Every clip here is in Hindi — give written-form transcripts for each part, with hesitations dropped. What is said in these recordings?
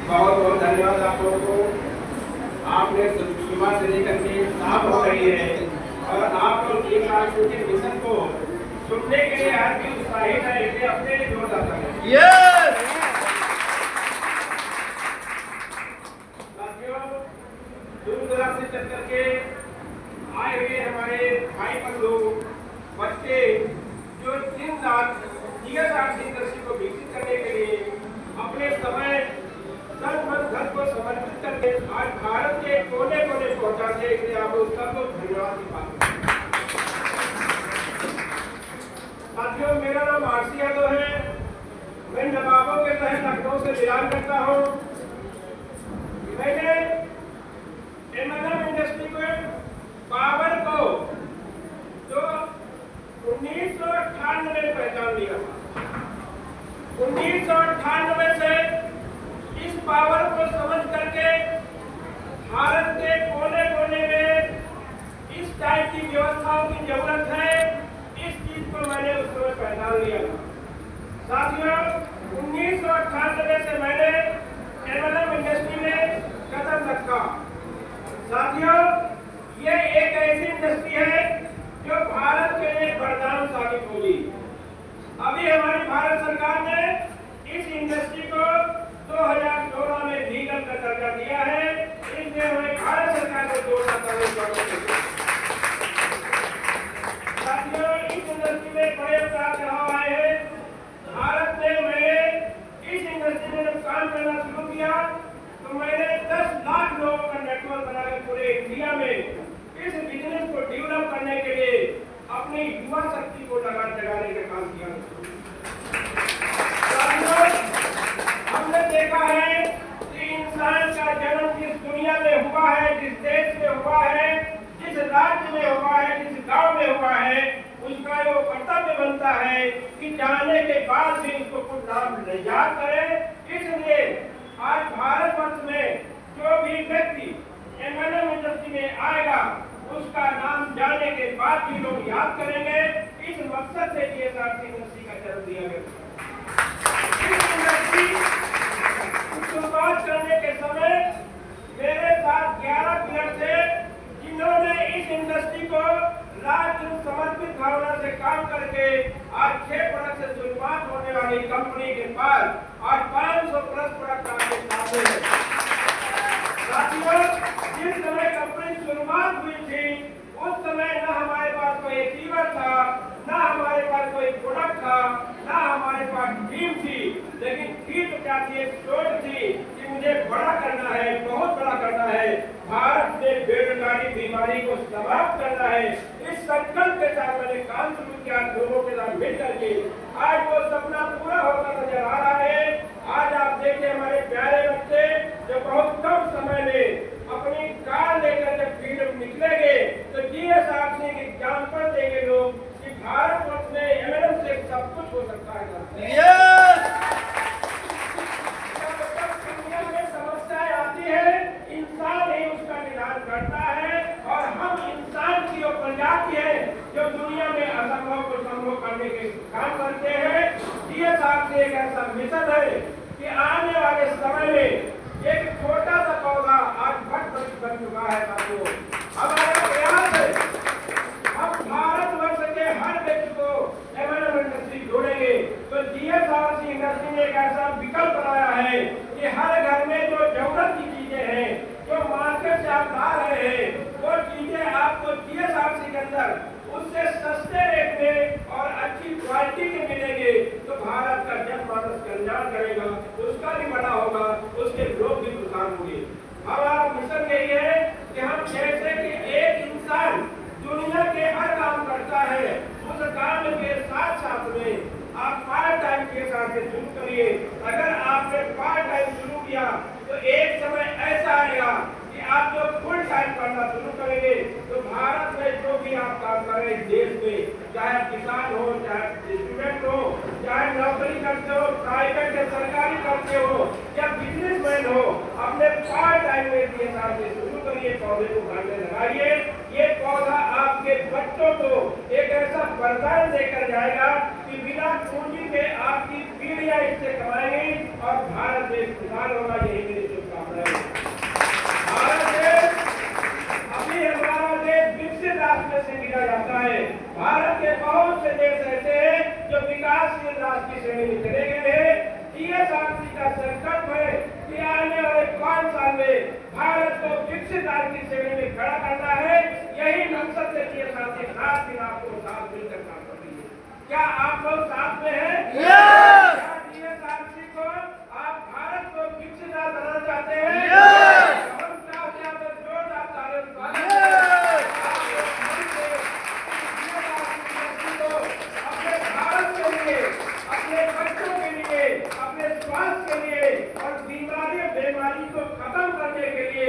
बहुत बहुत धन्यवाद आप लोगों को। आपने सुबह से लेकर के साफ हो रही है और आप लोग एक सांस्कृतिक मिशन को सुनने के लिए आज भी उत्साहित है, इसलिए अपने लिए जोर दाता है। साथियों, दूर दराज से चल करके आए हुए हमारे भाई बंधु बच्चे जो दिन रात इंडस्ट्री को विकसित करने के लिए अपने समय तन मन धन को समर्पित करके आज भारत के कोने कोने पहुंचाते हैं, इसलिए आप सबको धन्यवाद की बात है। साथियों, मेरा नाम आरसी यादव है। मैं नवाबों के शहर लखनऊ से बिलोंग करता हूँ। मैंने एमएनएम इंडस्ट्री को पावर को जो 1998 में पहचान लिया था। 1998 से इस पावर को समझ करके भारत के कोने कोने में इस टाइप की व्यवस्थाओं की जरूरत है, इस चीज को मैंने उस समय पहचान लिया था। साथियों, 1998 से मैंने एमएनएम इंडस्ट्री में कदम रखा। साथियों, ये एक ऐसी इंडस्ट्री है जो भारत के लिए वरदान साबित होगी। अभी हमारी भारत सरकार ने इस इंडस्ट्री को 2016 में लीगल का दर्जा दिया है, इसलिए हमें भारत सरकार को जोर देता है। साथियों, इस इंडस्ट्री में बड़े उतार चढ़ाव आए हैं। भारत में मैंने इस इंडस्ट्री में जब काम करना शुरू किया तो मैंने 10 लाख लोगों का नेटवर्क बनाकर पूरे इंडिया में इस बिजनेस को डेवलप करने के लिए अपनी युवा शक्ति को लगाने का काम किया। हमने देखा है कि इंसान का जन्म जिस दुनिया में हुआ है, जिस देश में हुआ है, जिस राज्य में हुआ है, जिस गांव में हुआ है, उसका वो कर्तव्य बनता है कि जाने के बाद भी उसको कुछ नाम याद करे। इसलिए आज भारतवर्ष में जो भी व्यक्ति एमएनएम इंडस्ट्री में आएगा उसका नाम जाने के बाद भी लोग याद करेंगे। इस मकसद से जीएसआरसी इंडस्ट्री का जन्म दिया गया। इस इंडस्ट्री शुरुआत करने के समय मेरे साथ 11 प्लेयर थे जिन्होंने इस इंडस्ट्री को राष्ट्र समर्पित भावना से काम करके आज 6 प्रोडक्ट से शुरुआत होने वाली कंपनी के पास आज 500 प्लस प्रोडक्ट आपके सामने है। साथियों, जिस समय कंपनी शुरुआत हुई थी उस समय न हमारे पास कोई अचीवर था, न हमारे पास कोई प्रोडक्ट था, न हमारे पास टीम थी, लेकिन थी तो क्या थी, एक सोच थी कि मुझे बड़ा करना है, बहुत बड़ा करना है, भारत में बेरोजगारी बीमारी को समाप्त करना है। इस संकल्प के साथ मैंने काम शुरू किया लोगों के साथ मिलकर के। आज वो सपना पूरा होता नजर आ रहा है। आज आप देखिए हमारे प्यारे बच्चे जो बहुत कम समय में अपनी कार लेकर जब फील्ड में निकलेंगे तो जीएसआरसी के एग्जाम्पल देंगे लोग कि भारतवर्ष में एमएनएम से सब कुछ हो सकता है। दुनिया में समस्याएं आती है, इंसान ही उसका निदान करता है और हम इंसान की वो प्रजाति है जो दुनिया में असंभव को संभव करने के काम करते हैं। जीएसआरसी एक ऐसा मिशन है कि आने वाले समय में एक छोटा सा पौधा आज बन चुका है। साथियों, हमारा प्रयास है हम भारतवर्ष के हर व्यक्ति को एमएनएम इंडस्ट्री जोड़ेंगे। तो जीएसआरसी इंडस्ट्री ने एक ऐसा विकल्प बनाया है कि हर घर में जो जरूरत की चीजें हैं, जो मार्केट से आप ला रहे हैं, वो चीजें आपको जीएसआरसी के अंदर उससे सस्ते रेट में और अच्छी क्वालिटी के मिलेंगे। तो भारत का जनमानस कल्याण करेगा, उसका भी बड़ा होगा, उसके लोग भी प्रसार होंगे। हमारा मिशन यही है कि हम जैसे कि एक इंसान दुनिया के हर काम करता है, उस काम के साथ साथ में आप पार्ट टाइम के साथ शुरू करिए। अगर आपने पार्ट टाइम शुरू किया तो एक समय ऐसा आएगा कि आप जो फुल टाइम करना शुरू करेंगे तो भारत में जो भी आप काम करें देश में, चाहे किसान हो, चाहे स्टूडेंट हो, चाहे नौकरी करते हो, प्राइवेट या सरकारी करते हो या बिजनेसमैन हो, अपने पार्ट टाइम में जीएसआरसी शुरू करिए, पौधे को घर में लगाइए। ये पौधा आपके बच्चों को एक ऐसा वरदान देकर जाएगा कि बिना पूंजी के आपकी पीढ़ियां इससे कमाएंगी और भारत देश खुशहाल होगा। यही भारत को विकसित आर्थिक श्रेणी में खड़ा करना है। यही मकसद से ये साथी साथ दिन आपको साथ मिलकर काम कर रही है। क्या आप लोग साथ में हैं? को आप भारत को विकसित बनाना चाहते हैं? हम चाहते हैं जोरदार तालियों अपने भारत के लिए, अपने बच्चों के लिए, अपने स्वास्थ्य के लिए और बीमारी को खत्म करने के लिए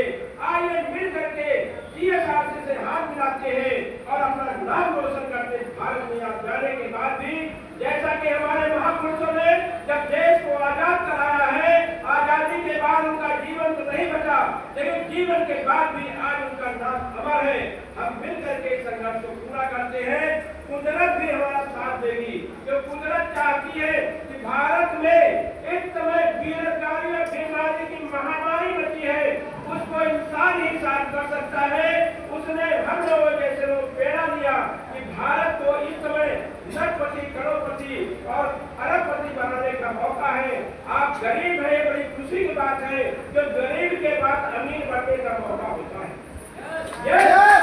आइए मिल करके जीएसआरसी से हाथ मिलाते हैं और अपना नाम रोशन करते हैं। भारत में आप जाने के बाद भी जैसा कि हमारे महापुरुषों ने जब देश को आजाद कराया है, आजादी के बाद उनका जीवन तो नहीं बचा, लेकिन जीवन के बाद भी आज उनका नाम अमर है। हम मिलकर के संघर्ष को पूरा करते हैं। कुदरत भी हमारा साथ देगी। जो कुदरत चाहती है कि भारत में इस समय बेरोजगारी और बीमारी की महामारी बची है, उसको इंसान ही साथ कर सकता है। उसने हम लोगों जैसे लोग प्रेरणा दिया कि भारत को इस समय लखपति, करोड़पति और अरबपति बनाने का मौका है। आप गरीब है, बड़ी खुशी की बात है। जो गरीब के बाद अमीर बनने का मौका होता है।